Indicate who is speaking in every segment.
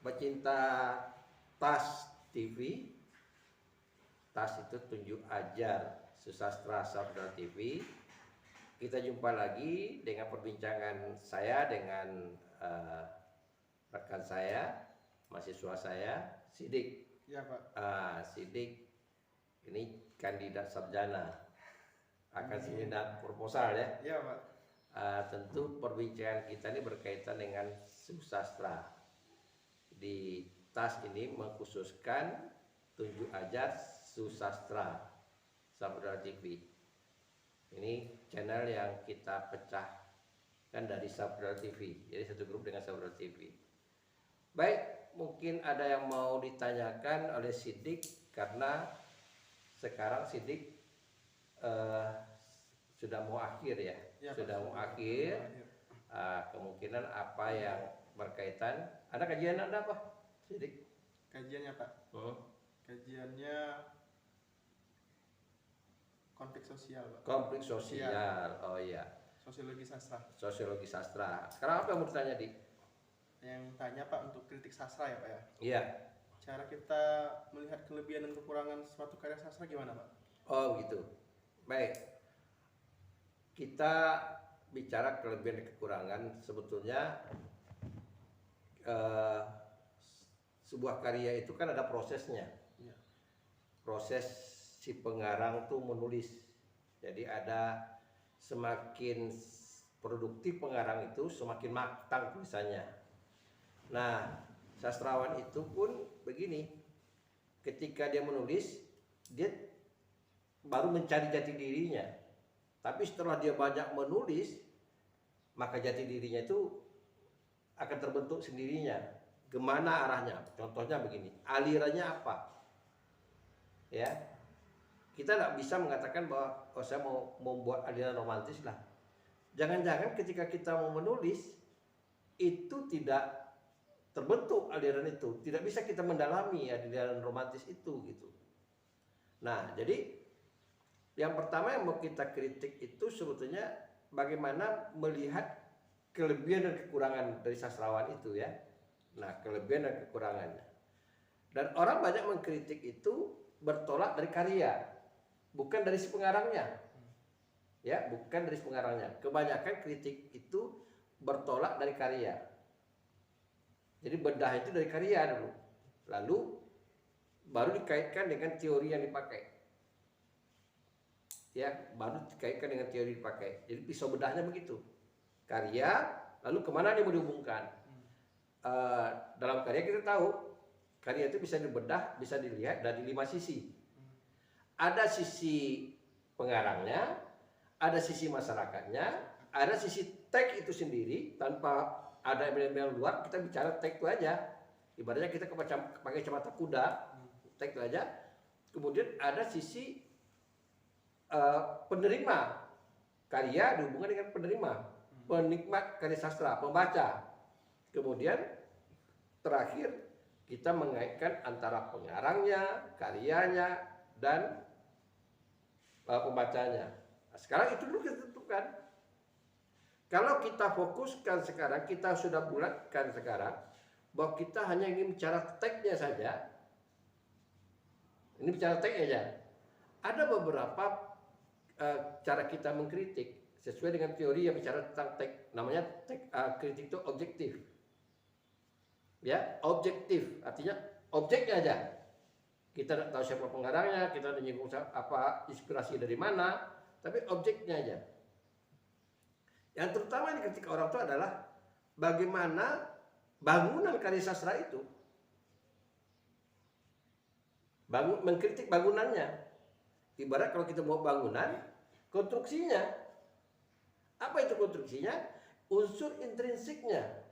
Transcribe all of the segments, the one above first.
Speaker 1: pecinta TAS TV. TAS itu tunjuk ajar susastra Sabda TV. Kita jumpa lagi dengan perbincangan saya dengan rekan saya, mahasiswa saya, Sidik.
Speaker 2: Ya Pak.
Speaker 1: Sidik ini kandidat sarjana, akan seminar proposal ya.
Speaker 2: Iya Pak.
Speaker 1: Tentu perbincangan kita ini berkaitan dengan susastra. Di TAS ini mengkhususkan tunjuk ajar susastra Sabda TV. Ini channel yang kita pecahkan dari Sabda TV, jadi satu grup dengan Sabda TV. Baik, mungkin ada yang mau ditanyakan oleh Sidik, karena sekarang Sidik sudah mau akhir ya, sudah mau akhir. Kemungkinan apa yang berkaitan, ada kajian Anda apa, Sidik?
Speaker 2: Kajiannya Pak. Kajiannya konflik sosial Pak.
Speaker 1: Konflik sosial, oh iya.
Speaker 2: Sosiologi sastra.
Speaker 1: Sosiologi sastra. Sekarang apa yang mau ditanya, Dik?
Speaker 2: Yang tanya Pak untuk kritik sastra ya Pak ya.
Speaker 1: Iya.
Speaker 2: Cara kita melihat kelebihan dan kekurangan suatu karya sastra gimana Pak?
Speaker 1: Oh gitu. Baik. Kita bicara kelebihan dan kekurangan, sebetulnya sebuah karya itu kan ada prosesnya.
Speaker 2: Ya.
Speaker 1: Proses si pengarang tuh menulis. Jadi ada semakin produktif pengarang itu, semakin matang tulisannya. Nah, sastrawan itu pun begini. Ketika dia menulis, dia baru mencari jati dirinya. Tapi setelah dia banyak menulis, maka jati dirinya itu akan terbentuk sendirinya. Kemana arahnya? Contohnya begini, alirannya apa? Ya, kita tidak bisa mengatakan bahwa saya mau membuat aliran romantis lah. Jangan-jangan ketika kita mau menulis itu tidak terbentuk aliran itu, tidak bisa kita mendalami aliran romantis itu gitu. Nah, jadi yang pertama yang mau kita kritik itu sebetulnya bagaimana melihat kelebihan dan kekurangan dari sastrawan itu ya. Nah, kelebihan dan kekurangannya. Dan orang banyak mengkritik itu bertolak dari karya, bukan dari si pengarangnya. Ya, bukan dari si pengarangnya. Kebanyakan kritik itu bertolak dari karya. Jadi bedah itu dari karya dulu. Lalu baru dikaitkan dengan teori yang dipakai. Ya, baru dikaitkan dengan teori dipakai. Jadi pisau bedahnya begitu. Karya, lalu kemana dia mau dihubungkan? Dalam karya kita tahu, karya itu bisa dibedah, bisa dilihat dari 5 sisi. Ada sisi pengarangnya, ada sisi masyarakatnya, ada sisi teks itu sendiri, tanpa ada embel-embel luar, kita bicara teks itu aja. Ibaratnya kita pakai kacamata kuda, teks itu aja. Kemudian ada sisi penerima karya dihubungkan dengan penerima, penikmat karya sastra, pembaca. Kemudian terakhir kita mengaitkan antara pengarangnya, karyanya, dan pembacanya. Nah, sekarang itu dulu kita tentukan. Kalau kita fokuskan sekarang, kita sudah bulatkan sekarang bahwa kita hanya ingin bicara teksnya saja. Ini bicara teks aja. Ada beberapa cara kita mengkritik sesuai dengan teori yang bicara tentang teks. Namanya kritik itu objektif. Ya, objektif artinya objeknya aja. Kita tidak tahu siapa pengarangnya, kita tidak nyinggung apa inspirasi dari mana, tapi objeknya aja. Yang terutama yang dikritik orang itu adalah bagaimana bangunan karya sastra itu, mengkritik bangunannya. Ibarat kalau kita mau bangunan, konstruksinya. Apa itu konstruksinya? Unsur intrinsiknya.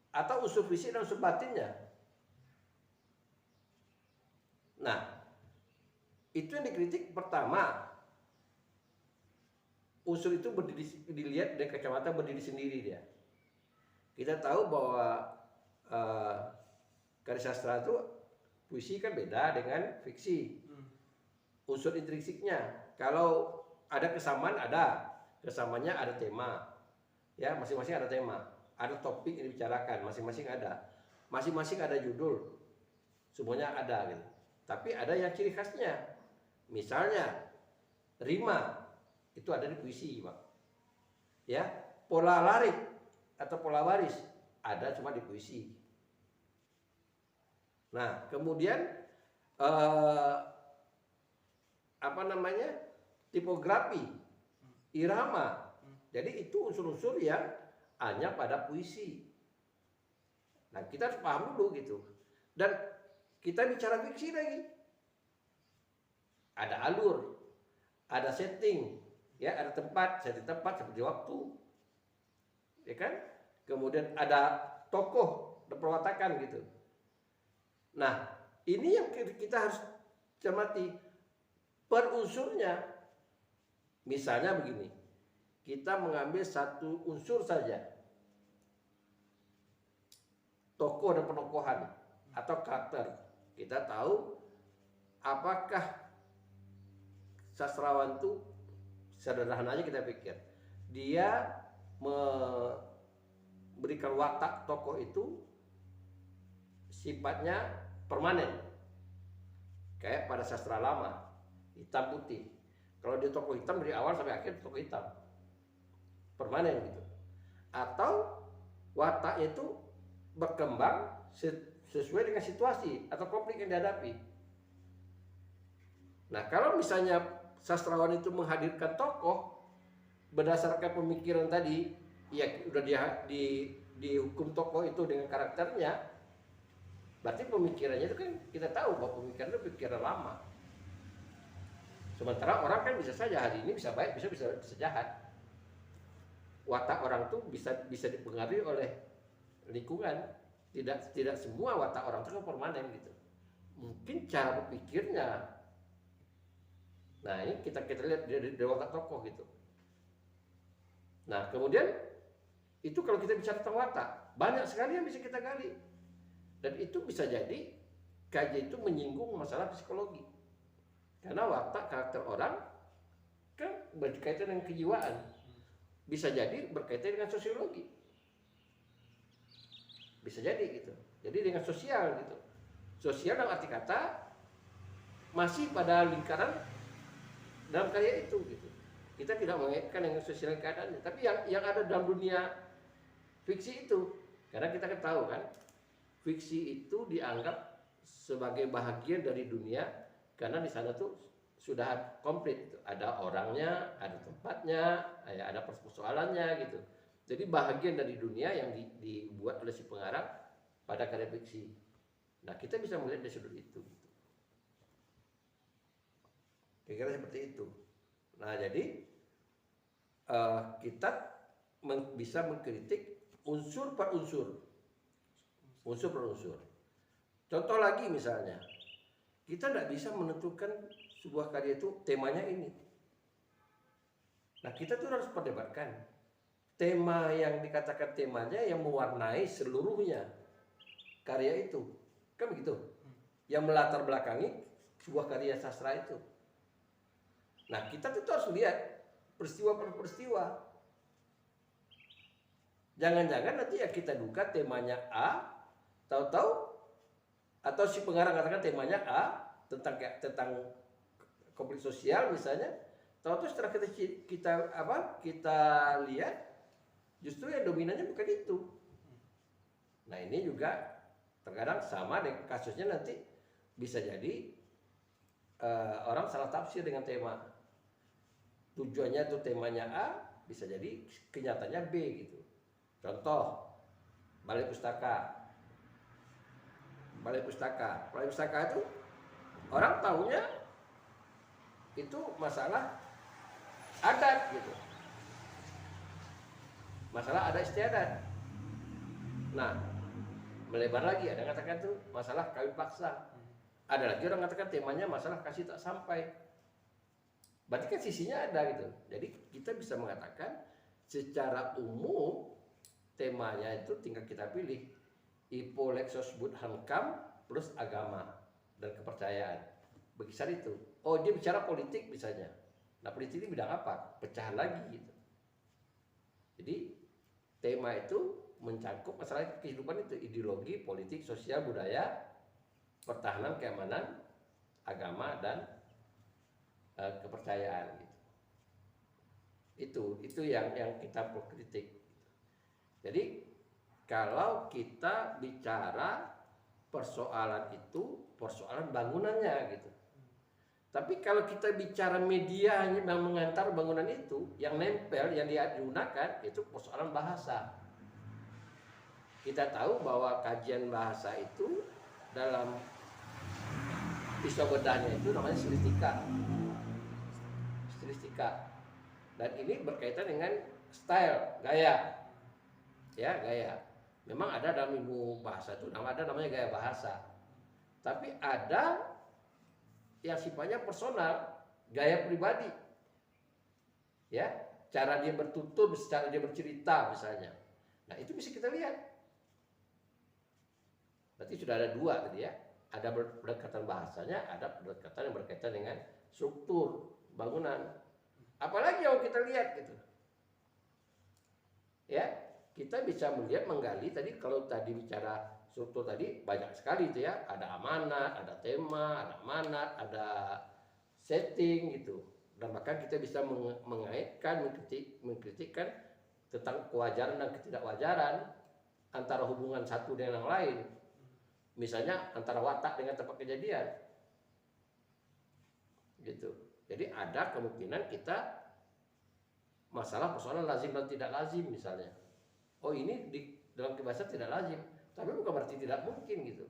Speaker 1: Atau unsur fisik dan unsur batinnya. Nah, itu yang dikritik pertama. Unsur itu dilihat dari kacamata berdiri sendiri dia. Kita tahu bahwa karya sastra itu puisi kan beda dengan fiksi. Unsur intrinsiknya, kalau ada kesamaan kesamaannya ada tema. Ya, masing-masing ada tema. Ada topik yang dibicarakan, masing-masing ada. masing-masing ada judul, semuanya ada gitu. Tapi ada yang ciri khasnya. Misalnya rima itu ada di puisi, Pak. Ya, pola larik atau pola baris ada cuma di puisi. Nah, kemudian tipografi, irama. Jadi itu unsur-unsur yang hanya pada puisi. Nah, kita harus paham dulu gitu. Dan kita bicara fiksi lagi. Ada alur, ada setting, ya, ada tempat, setting tempat seperti waktu. Ya kan? Kemudian ada tokoh, ada perwatakan gitu. Nah, ini yang kita harus cermati per unsurnya. Misalnya begini, kita mengambil satu unsur saja, tokoh dan penokohan atau karakter. Kita tahu apakah sastrawan itu, sederhananya kita pikir, dia memberikan watak tokoh itu sifatnya permanen, kayak pada sastra lama, hitam putih. Kalau dia tokoh hitam dari awal sampai akhir tokoh hitam, permanen gitu. Atau watak itu berkembang sesuai dengan situasi atau konflik yang dihadapi. Nah, kalau misalnya sastrawan itu menghadirkan tokoh berdasarkan pemikiran tadi, ya udah dihukum tokoh itu dengan karakternya, berarti pemikirannya itu kan kita tahu bahwa pemikiran itu pikiran lama. Sementara orang kan bisa saja hari ini bisa baik, bisa jahat. Watak orang tuh bisa dipengaruhi oleh lingkungan. Tidak semua watak orang itu permanen gitu. Mungkin cara berpikirnya. Nah, ini kita lihat dari watak tokoh gitu. Nah, kemudian itu kalau kita bicara tentang watak, banyak sekali yang bisa kita gali. Dan itu bisa jadi kajian itu menyinggung masalah psikologi. Karena watak karakter orang kan berkaitan dengan kejiwaan. Bisa jadi berkaitan dengan sosiologi. Bisa jadi gitu. Jadi dengan sosial gitu. Sosial dalam arti kata masih pada lingkaran dalam karya itu gitu. Kita tidak mengaitkan dengan sosial keadaannya, tapi yang ada dalam dunia fiksi itu, karena kita kan tahu kan, fiksi itu dianggap sebagai bahagian dari dunia karena di sana tuh sudah komplit, gitu. Ada orangnya, ada tempatnya, ada persoalannya gitu. Jadi bahagian dari dunia yang dibuat oleh si pengarang pada karya fiksi. Nah, kita bisa melihat dari sudut itu. Kira-kira seperti itu. Nah, jadi kita bisa mengkritik unsur per unsur. Unsur per unsur. Contoh lagi misalnya, kita tidak bisa menentukan sebuah karya itu temanya ini. Nah, kita tuh harus perdebatkan tema yang dikatakan temanya yang mewarnai seluruhnya karya itu. Kan begitu? Yang melatar belakangi sebuah karya sastra itu. Nah, kita tuh harus lihat peristiwa per peristiwa. Jangan-jangan nanti ya kita duga temanya A, tahu-tahu atau si pengarang katakan temanya A tentang konflik sosial misalnya, tahu-tahu setelah kita lihat justru yang dominannya bukan itu. Nah, ini juga terkadang sama dengan kasusnya nanti bisa jadi orang salah tafsir dengan tema. Tujuannya itu temanya A, bisa jadi kenyataannya B gitu. Contoh, Balai Pustaka. Balai Pustaka itu orang tahunya itu masalah adat gitu. Masalah adat istiadat. Nah, melebar lagi, ada yang katakan itu masalah kawin paksa. Ada lagi orang katakan temanya masalah kasih tak sampai. Berarti kan sisinya ada gitu. Jadi kita bisa mengatakan secara umum temanya itu tinggal kita pilih. Ipo lexos bud hankam plus agama dan kepercayaan. Berkisar itu. Oh, dia bicara politik misalnya. Nah, politik ini bidang apa? Pecahan lagi gitu. Jadi tema itu mencakup masalah kehidupan itu, ideologi, politik, sosial, budaya, pertahanan, keamanan, agama, dan kepercayaan gitu. Itu yang kita perlu kritik. Jadi kalau kita bicara persoalan itu persoalan bangunannya gitu. Tapi kalau kita bicara media yang mengantar bangunan itu, yang nempel, yang digunakan itu persoalan bahasa. Kita tahu bahwa kajian bahasa itu dalam pisau bedahnya itu namanya stilistika. Dan ini berkaitan dengan style, gaya. Ya, gaya. Memang ada dalam ilmu bahasa itu ada namanya gaya bahasa. Tapi ada yang sifatnya personal, gaya pribadi. Ya, cara dia bertutur, cara dia bercerita misalnya. Nah, itu bisa kita lihat. Berarti sudah ada dua tadi ya. Ada pendekatan bahasanya, ada pendekatan yang berkaitan dengan struktur bangunan. Apalagi yang kita lihat gitu. Ya, kita bisa melihat, menggali tadi, kalau tadi bicara struktur tadi banyak sekali itu ya. Ada amanat, ada tema, ada amanat, ada setting gitu. Dan bahkan kita bisa mengaitkan, mengkritikkan tentang kewajaran dan ketidakwajaran antara hubungan satu dengan yang lain. Misalnya antara watak dengan tempat kejadian. Gitu. Jadi ada kemungkinan kita masalah persoalan lazim dan tidak lazim misalnya. Oh, ini dalam bahasa tidak lazim, tapi bukan berarti tidak mungkin gitu.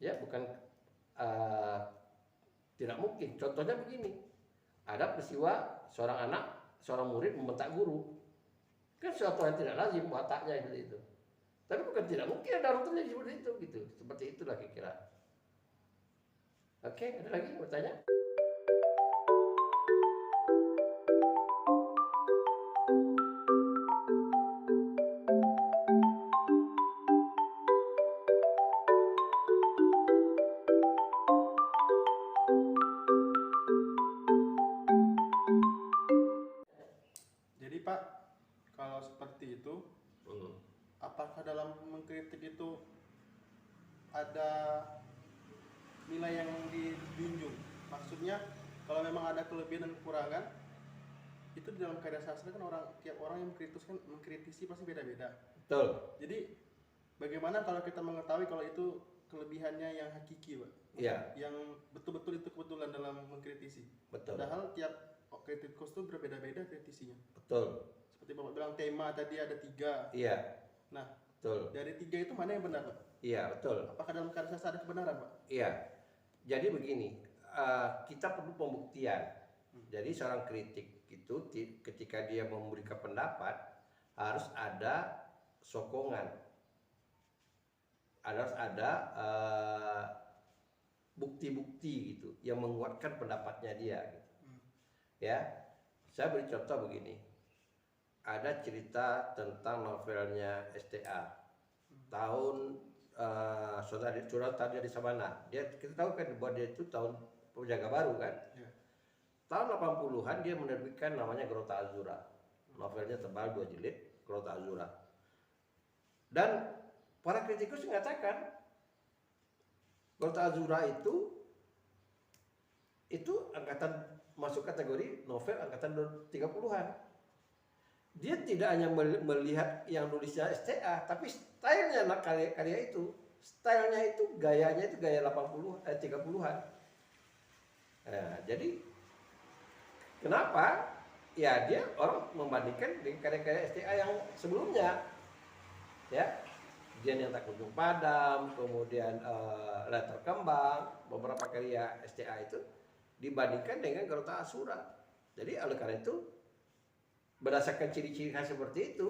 Speaker 1: Ya, bukan tidak mungkin. Contohnya begini. Ada peristiwa seorang murid membentak guru. Kan sesuatu yang tidak lazim wataknya seperti itu. Tapi bukan tidak mungkin ada orang terjadi seperti itu gitu. Seperti itulah kira-kira. Oke, ada lagi mau tanya?
Speaker 2: Jadi Pak, kalau seperti itu, apakah dalam mengkritik itu ada nilai yang dijunjung? Maksudnya, kalau memang ada kelebihan dan kekurangan, itu di dalam karya sastra kan tiap orang yang mengkritisi pasti beda-beda.
Speaker 1: Betul.
Speaker 2: Jadi bagaimana kalau kita mengetahui kalau itu kelebihannya yang hakiki, Pak?
Speaker 1: Iya.
Speaker 2: Yang betul-betul itu kebetulan dalam mengkritisi.
Speaker 1: Betul.
Speaker 2: Padahal tiap kritikus itu berbeda-beda kritisinya.
Speaker 1: Betul.
Speaker 2: Seperti Bapak bilang tema tadi ada 3.
Speaker 1: Iya.
Speaker 2: Nah,
Speaker 1: betul.
Speaker 2: Dari 3 itu mana yang benar, Pak?
Speaker 1: Iya, betul.
Speaker 2: Apakah dalam karya sastra ada kebenaran, Pak?
Speaker 1: Iya. Jadi begini, kita perlu pembuktian. Jadi seorang kritik itu ketika dia memberikan pendapat harus ada sokongan, harus ada bukti-bukti gitu yang menguatkan pendapatnya dia. Gitu. Ya, saya beri contoh begini. Ada cerita tentang novelnya STA tahun Surat Tadi di Sabana. Kita tahu kan bahwa dia itu tahun Penjaga Baru kan.
Speaker 2: Ya.
Speaker 1: Tahun 80-an dia menerbitkan namanya Grota Azura. Novelnya tebal 2 jilid, Grota Azura. Dan para kritikus mengatakan Grota Azura itu masuk kategori novel angkatan 30-an. Dia tidak hanya melihat yang nulisnya STA, tapi stylenya karya itu. Stylenya itu, gayanya itu gaya 30-an. Nah, jadi kenapa? Ya dia orang membandingkan dengan karya-karya STA yang sebelumnya. Ya, Dian yang Tak Kunjung Padam, kemudian Letter Kembang, beberapa karya STA itu dibandingkan dengan Grota Azura. Jadi oleh karena itu berdasarkan ciri-ciri khas seperti itu,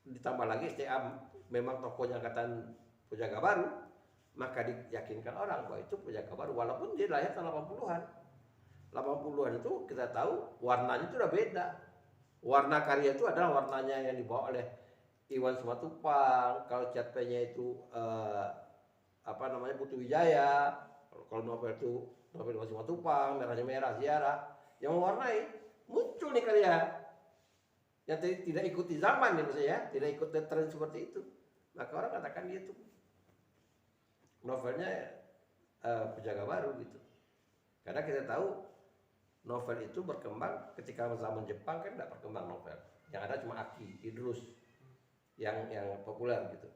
Speaker 1: ditambah lagi STA memang tokohnya angkatan Penjaga Baru, maka diyakinkan orang bahwa itu Penjaga Baru walaupun dia lahir tahun 80-an. 80-an itu kita tahu warnanya itu udah beda. Warna karya itu adalah warnanya yang dibawa oleh Iwan Simatupang. Kalau cerpennya itu Putu Wijaya. Kalau novel itu novel Iwan Simatupang, Merahnya Merah, Ziarah, yang mewarnai. Muncul nih karya yang tidak ikuti zaman ya maksudnya ya, tidak ikut tren seperti itu, maka orang katakan dia tuh novelnya penjaga baru gitu. Karena kita tahu novel itu berkembang ketika zaman Jepang kan tidak berkembang novel, yang ada cuma Aki, Idrus yang populer gitu.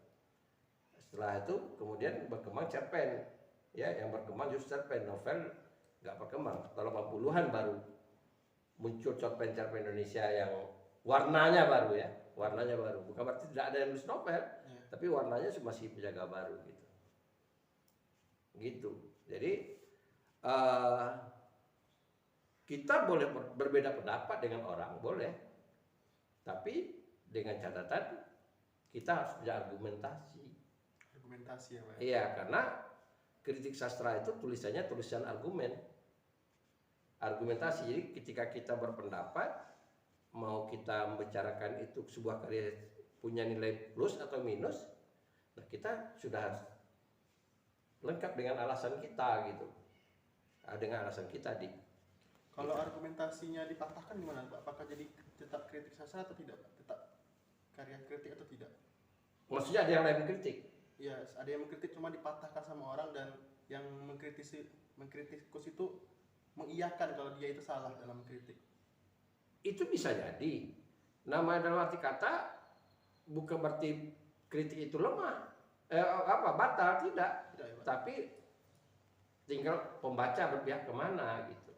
Speaker 1: Setelah itu kemudian berkembang cerpen, ya yang berkembang justru cerpen, novel nggak berkembang. Tahun 80-an baru muncul cerpen-cerpen Indonesia yang warnanya baru ya, warnanya baru. Bukan berarti tidak ada yang nulis novel, tapi warnanya masih penjaga baru gitu. Gitu. Jadi kita boleh berbeda pendapat dengan orang, boleh, tapi dengan catatan kita harus punya argumentasi.
Speaker 2: Argumentasi ya Pak?
Speaker 1: Iya, karena kritik sastra itu tulisannya tulisan argumen, argumentasi. Jadi ketika kita berpendapat, mau kita membicarakan itu sebuah karya punya nilai plus atau minus, nah kita sudah harus lengkap dengan alasan kita gitu, dengan alasan kita di.
Speaker 2: Kalau argumentasinya dipatahkan gimana Pak? Apakah jadi tetap kritik sastra atau tidak? Tetap karya kritik atau tidak?
Speaker 1: Maksudnya ada yang lain kritik?
Speaker 2: Ya, ada yang mengkritik cuma dipatahkan sama orang, dan yang mengkritikus itu mengiyakan kalau dia itu salah dalam mengkritik.
Speaker 1: Itu bisa jadi. Nama dalam arti kata bukan berarti kritik itu lemah, batal, tidak.
Speaker 2: Tidak ya Pak?
Speaker 1: Tapi tinggal pembaca berpihak kemana gitu.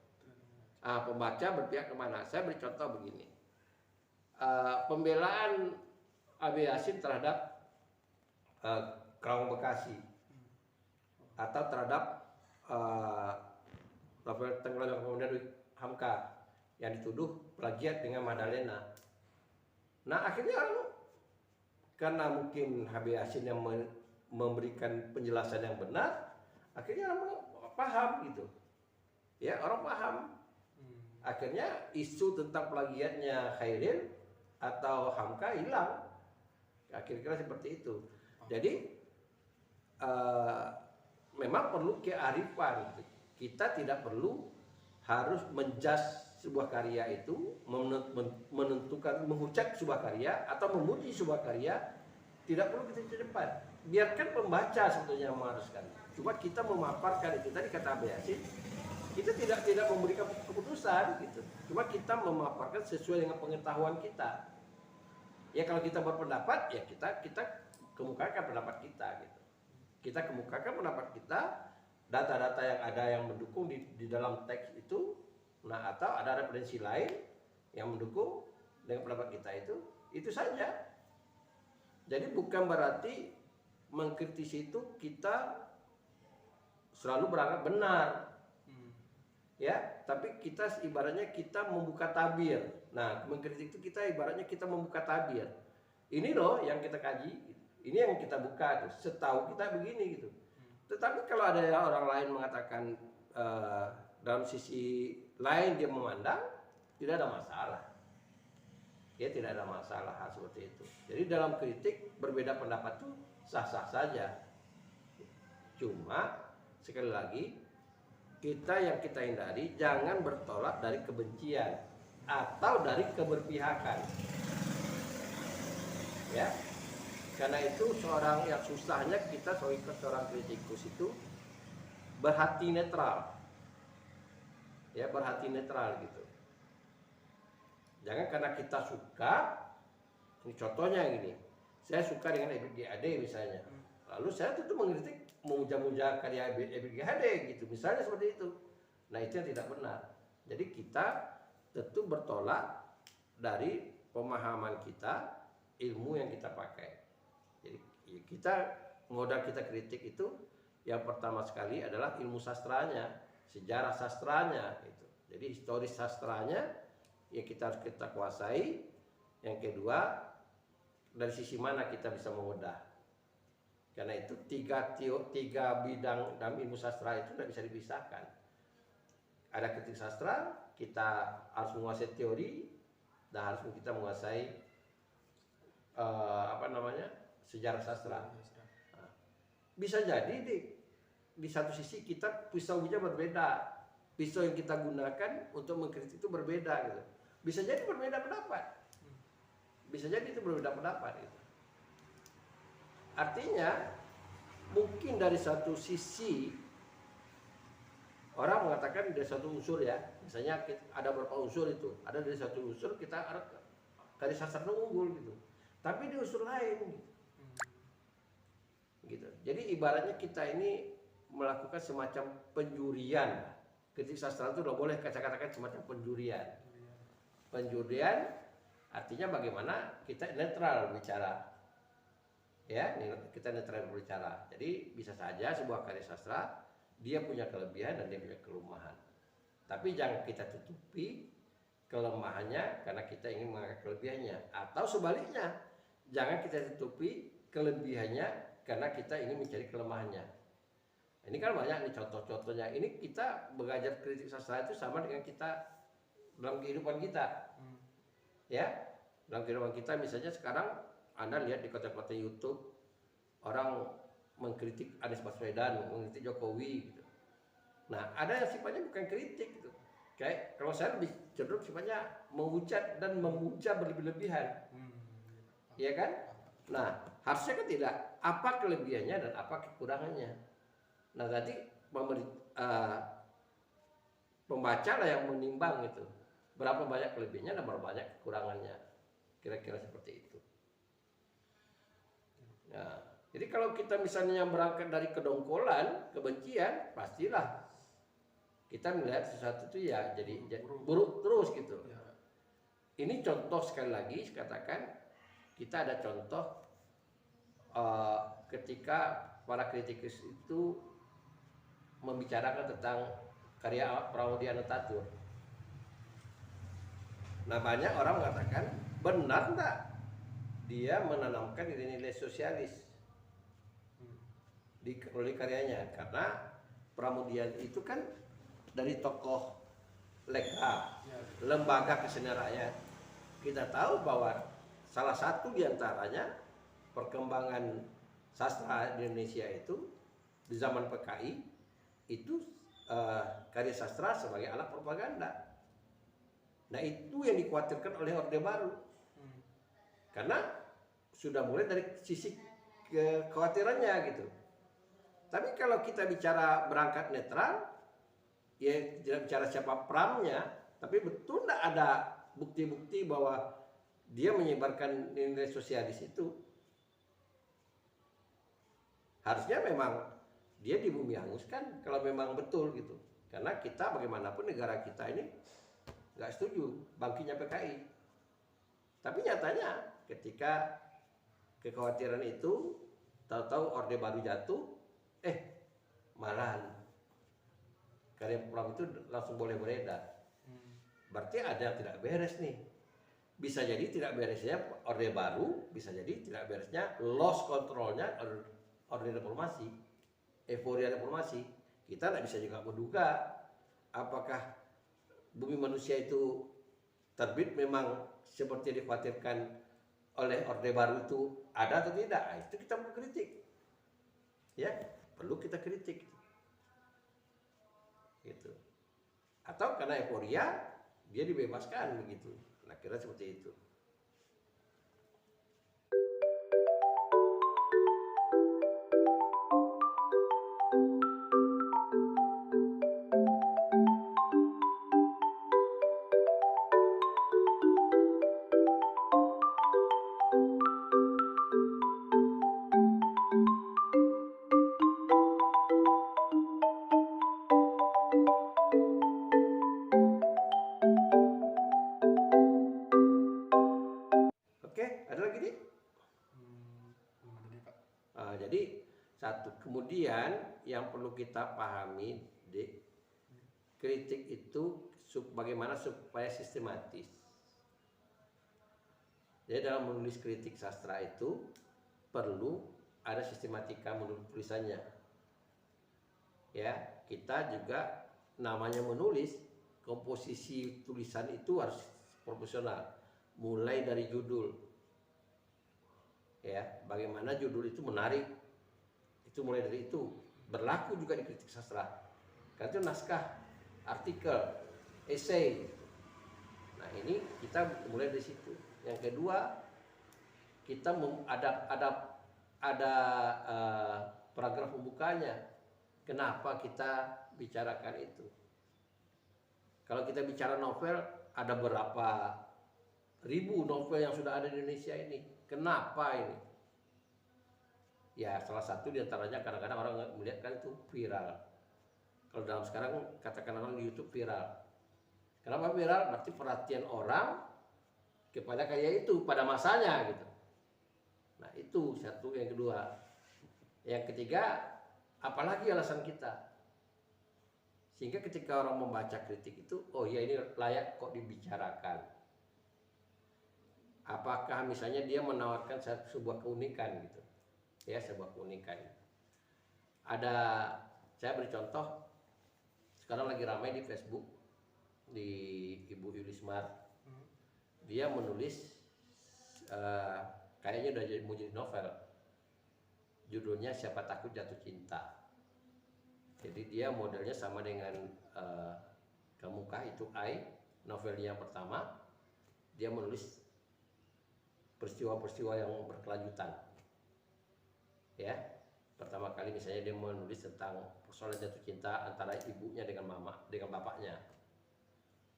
Speaker 1: Pembaca berpihak kemana? Saya beri contoh begini. Pembelaan A.B. Yasin terhadap Kerawang Bekasi atau terhadap novel Tenggelam kemudian Hamka yang dituduh plagiat dengan Madalena. Nah akhirnya orang, karena mungkin H.B. Yasin yang memberikan penjelasan yang benar, akhirnya orang paham gitu. Ya, orang paham. Akhirnya isu tentang plagiatnya Khairil atau Hamka hilang. Kira-kira seperti itu. Jadi memang perlu kearifan. Kita tidak perlu harus menjudge sebuah karya itu, menentukan, menghujat sebuah karya atau memuji sebuah karya. Tidak perlu kita cepat. Biarkan pembaca sebetulnya yang mengharuskan. Cuma kita memaparkan itu tadi kata Abe Yasin, kita tidak memberikan keputusan gitu. Cuma kita memaparkan sesuai dengan pengetahuan kita. Ya kalau kita berpendapat, ya kita kemukakan pendapat kita gitu. Kita kemukakan pendapat kita, data-data yang ada yang mendukung di dalam teks itu, nah atau ada referensi lain yang mendukung dengan pendapat kita itu saja. Jadi bukan berarti mengkritisi itu kita selalu beranggap benar. Ya, tapi kita ibaratnya kita membuka tabir. Nah, mengkritik itu kita ibaratnya kita membuka tabir. Ini loh yang kita kaji, ini yang kita buka tuh. Setahu kita begini gitu. Tetapi kalau ada orang lain mengatakan dalam sisi lain dia memandang, tidak ada masalah. Ya, tidak ada masalah hal seperti itu. Jadi dalam kritik berbeda pendapat itu sah-sah saja. Cuma sekali lagi yang kita hindari jangan bertolak dari kebencian atau dari keberpihakan. Ya. Karena itu seorang yang susahnya kita seorang kritikus itu berhati netral. Ya, berhati netral gitu. Jangan karena kita suka, ini contohnya gini. Saya suka dengan Ebit G.Ade misalnya. Lalu saya tentu mengkritik, memuja-muja karya Ebit G.Ade gitu, misalnya seperti itu. Nah itu yang tidak benar. Jadi kita tentu bertolak dari pemahaman kita, ilmu yang kita pakai. Jadi kita modal kita kritik itu yang pertama sekali adalah ilmu sastranya, sejarah sastranya gitu. Jadi historis sastranya ya kita harus kita kuasai. Yang kedua, dari sisi mana kita bisa mengodah. Karena itu tiga bidang dalam ilmu sastra itu tidak bisa dipisahkan. Ada kritik sastra, kita harus menguasai teori, dan harus kita menguasai sejarah sastra. Nah, bisa jadi di satu sisi kita pisaunya berbeda, pisau yang kita gunakan untuk mengkritik itu berbeda gitu. Bisa jadi berbeda pendapat. bisa jadi itu berbeda pendapat gitu. Artinya mungkin dari satu sisi orang mengatakan dari satu unsur ya, misalnya ada beberapa unsur itu, ada dari satu unsur kita karya sastra unggul gitu, tapi di unsur lain gitu. Jadi ibaratnya kita ini melakukan semacam penjurian. Kritik sastra itu udah boleh katakan semacam penjurian. Penjurian artinya bagaimana kita netral bicara, ya kita netral berbicara. Jadi bisa saja sebuah karya sastra dia punya kelebihan dan dia punya kelemahan, tapi jangan kita tutupi kelemahannya karena kita ingin mengangkat kelebihannya, atau sebaliknya jangan kita tutupi kelebihannya karena kita ingin mencari kelemahannya. Ini kan banyak nih contoh-contohnya. Ini kita belajar kritik sastra itu sama dengan kita dalam kehidupan kita. Ya, dalam kehidupan kita misalnya sekarang Anda lihat di kota-kota YouTube orang mengkritik Anies Baswedan, mengkritik Jokowi gitu. Nah, ada yang sifatnya bukan kritik gitu. Kayak kalau saya lebih cenderung sifatnya menghujat dan memuja berlebih-lebihan. Iya kan? Nah, harusnya kan tidak. Apa kelebihannya dan apa kekurangannya? Nah, nanti pembaca lah yang menimbang itu. Berapa banyak kelebihannya dan berapa banyak kekurangannya. Kira-kira seperti itu. Nah, jadi kalau kita misalnya berangkat dari kedongkolan, kebencian, pastilah kita melihat sesuatu itu ya jadi buruk terus gitu. Ini contoh sekali lagi, katakan kita ada contoh ketika para kritikus itu membicarakan tentang karya Pramudia Anantatur. Nah, banyak orang mengatakan benar enggak dia menanamkan nilai-nilai sosialis di karyanya, karena Pramudia itu kan dari tokoh lembaga kesenian rakyat. Kita tahu bahwa salah satu diantaranya perkembangan sastra di Indonesia itu di zaman PKI itu karya sastra sebagai alat propaganda. Nah, itu yang dikhawatirkan oleh Orde Baru, karena sudah mulai dari sisi kekhawatirannya gitu. Tapi kalau kita bicara berangkat netral, ya tidak bicara siapa pramnya, tapi betul tidak ada bukti-bukti bahwa dia menyebarkan nilai sosialis itu. Harusnya memang dia dibumi hanguskan kalau memang betul gitu. Karena kita bagaimanapun negara kita ini nggak setuju bangkitnya PKI. Tapi nyatanya ketika kekhawatiran itu, tahu-tahu Orde Baru jatuh, malahan karya Pram itu langsung boleh beredar. Berarti ada yang tidak beres nih. Bisa jadi tidak beresnya Orde Baru, bisa jadi tidak beresnya loss controlnya Orde Reformasi, euforia reformasi. Kita tidak bisa juga menduga apakah bumi manusia itu terbit memang seperti dikhawatirkan oleh Orde Baru itu ada atau tidak. Nah, itu kita perlu kritik, ya perlu kita kritik gitu. Atau karena euforia dia dibebaskan begitu. Nah, kira seperti itu. Jadi satu, kemudian yang perlu kita pahami, kritik itu bagaimana supaya sistematis. Jadi dalam menulis kritik sastra itu perlu ada sistematika menurut tulisannya. Ya, kita juga namanya menulis, komposisi tulisan itu harus proporsional. Mulai dari judul, ya, bagaimana judul itu menarik, itu mulai dari itu. Berlaku juga di kritik sastra, karena itu naskah, artikel, esai. Nah, ini kita mulai dari situ. Yang kedua, kita ada paragraf pembukanya. Kenapa kita bicarakan itu? Kalau kita bicara novel, ada berapa ribu novel yang sudah ada di Indonesia ini. Kenapa ini? Ya salah satu diantaranya kadang-kadang orang melihat kan itu viral. Kalau dalam sekarang katakan orang di YouTube viral. Kenapa viral? Berarti perhatian orang kepada kayak itu pada masanya gitu. Nah itu satu. Yang kedua, yang ketiga, apalagi alasan kita? Sehingga ketika orang membaca kritik itu, oh ya ini layak kok dibicarakan. Apakah misalnya dia menawarkan sebuah keunikan gitu, ya sebuah keunikan. Saya beri contoh, sekarang lagi ramai di Facebook, di Ibu Yulismar. Dia menulis kayaknya udah mau jadi novel, judulnya Siapa Takut Jatuh Cinta. Jadi dia modelnya sama dengan Kamuka itu novelnya yang pertama. Dia menulis peristiwa-peristiwa yang berkelanjutan. Ya, pertama kali misalnya dia menulis tentang persoalan jatuh cinta antara ibunya dengan bapaknya.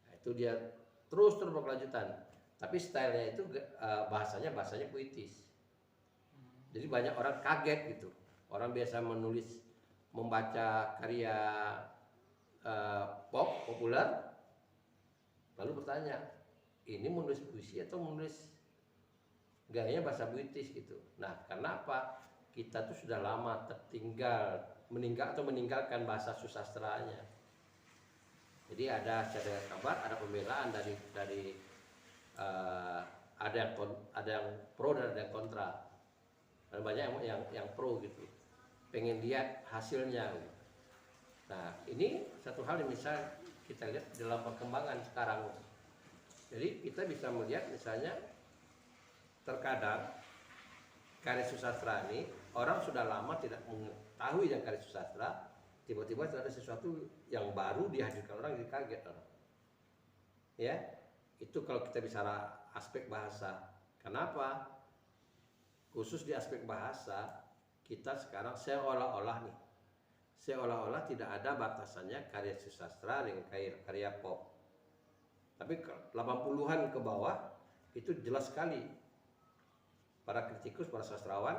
Speaker 1: Nah, itu dia terus berkelanjutan. Tapi stylenya itu bahasanya puitis. Jadi banyak orang kaget gitu. Orang biasa membaca karya pop populer, lalu bertanya, ini menulis puisi atau menulis gayanya bahasa puitis gitu. Nah, karena apa? Kita tuh sudah lama meninggalkan bahasa susastranya. Jadi ada kabar, ada pembelaan dari ada yang pro dan ada yang kontra. Dan banyak yang pro gitu, pengen lihat hasilnya gitu. Nah ini satu hal yang bisa kita lihat dalam perkembangan sekarang. Jadi kita bisa melihat misalnya terkadang karya susastra ini orang sudah lama tidak mengetahui yang karya susastra, tiba-tiba ada sesuatu yang baru dihadirkan orang, jadi kaget orang. Ya, itu kalau kita bicara aspek bahasa. Kenapa? Khusus di aspek bahasa, kita sekarang seolah-olah tidak ada batasannya karya susastra dengan karya pop. Tapi 80-an ke bawah itu jelas sekali para kritikus, para sastrawan,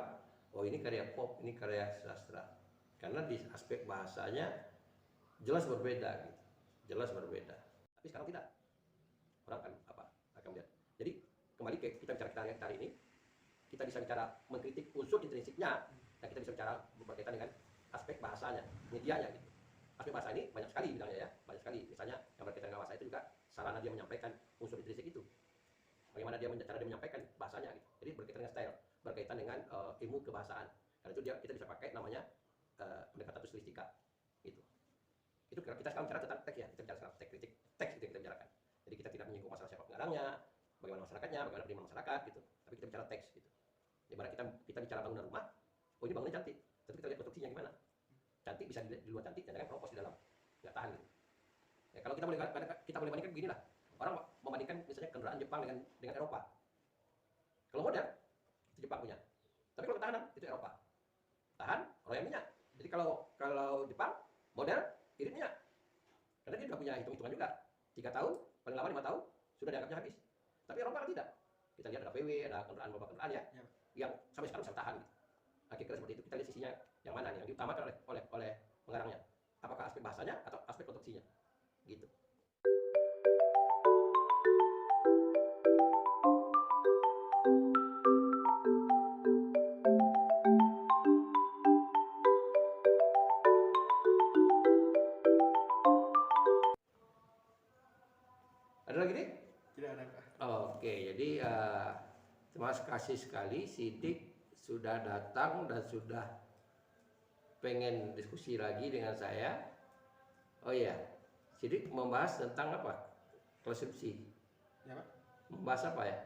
Speaker 1: oh ini karya pop, ini karya sastra. Karena di aspek bahasanya jelas berbeda gitu. Jelas berbeda. Tapi sekarang tidak. Orang akan melihat. Jadi kembali ke kita bicara karya hari ini, kita bisa bicara mengkritik unsur intrinsiknya, dan kita bisa bicara berkaitan dengan aspek bahasanya, medianya gitu. Aspek bahasa ini banyak sekali bidangnya ya, banyak sekali. Misalnya yang berkaitan dengan bahasa itu juga sarana dia menyampaikan unsur intrinsik itu. Bagaimana cara dia menyampaikan bahasanya gitu. Jadi berkaitan dengan style, berkaitan dengan ilmu kebahasaan. Karena itu kita bisa pakai namanya pendekatan stilistika gitu. Itu kita sekarang bicara tentang teks ya, kita bicara tentang kritik teks itu yang kita bicarakan. Jadi kita tidak menyinggung masalah siapa pengarangnya, bagaimana masyarakatnya, bagaimana penerimaan masyarakat gitu. Tapi kita bicara teks gitu. Ibarat kita bicara bangunan rumah, oh ini bangunnya cantik, tapi kita lihat konstruksinya gimana. Cantik bisa di luar cantik, jangan keropos di dalam, nggak tahan gitu. Ya, kalau kita boleh bandingkan beginilah, orang membandingkan misalnya kendaraan Jepang dengan Eropa. Kalau model itu Jepang punya, tapi kalau ketahanan itu Eropa. Tahan, royal minyak. Jadi kalau Jepang model irit minyak, karena dia sudah punya hitung-hitungan juga. 3 tahun, paling lama 5 tahun sudah dianggapnya habis. Tapi Eropa kan tidak. Kita lihat ada PW, ada beberapa kendaraan ya, yang sampai sekarang bisa tahan gitu. Akhirnya seperti itu, kita lihat sisinya yang mana nih yang diutamakan oleh pengarangnya. Apakah aspek bahasanya atau aspek konstruksinya? Gitu. Ada lagi nih?
Speaker 2: Tidak ada, Kak.
Speaker 1: Oke, jadi terima kasih sekali Sidik sudah datang dan sudah pengen diskusi lagi dengan saya. Oh iya, Sidik membahas tentang apa? Konstruksi.
Speaker 2: Ya, Pak.
Speaker 1: Membahas apa ya?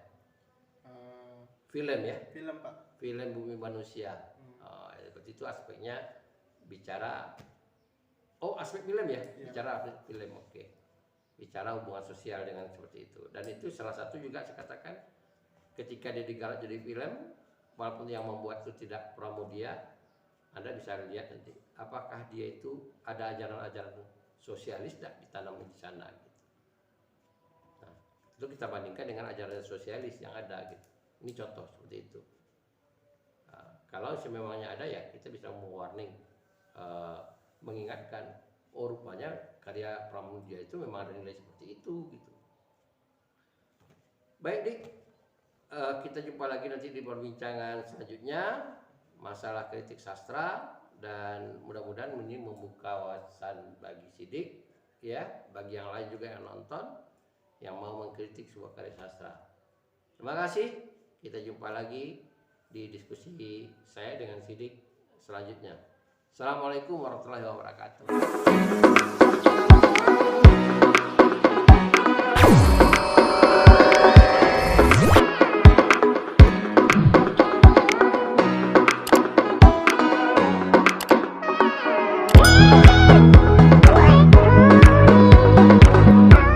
Speaker 1: Film ya?
Speaker 2: Film, Pak.
Speaker 1: Film Bumi Manusia. Seperti itu aspeknya bicara. Oh, aspek film ya? Bicara aspek film, oke. Bicara hubungan sosial dengan seperti itu. Dan itu salah satu juga saya katakan ketika dia digarap jadi film, walaupun yang membuat itu tidak Pramudia, Anda bisa lihat nanti apakah dia itu ada ajaran-ajaran sosialis tidak ditanam di sana gitu. Nah, itu kita bandingkan dengan ajaran sosialis yang ada gitu. Ini contoh seperti itu. Nah, kalau sememangnya ada ya kita bisa mewarning, mengingatkan, oh rupanya karya Pramudia itu memang ada nilai seperti itu gitu. Baik Dik, kita jumpa lagi nanti di perbincangan selanjutnya masalah kritik sastra, dan mudah-mudahan ini membuka wawasan bagi Sidik ya, bagi yang lain juga yang nonton yang mau mengkritik sebuah karya sastra. Terima kasih, kita jumpa lagi di diskusi saya dengan Sidik selanjutnya. Assalamualaikum warahmatullahi wabarakatuh.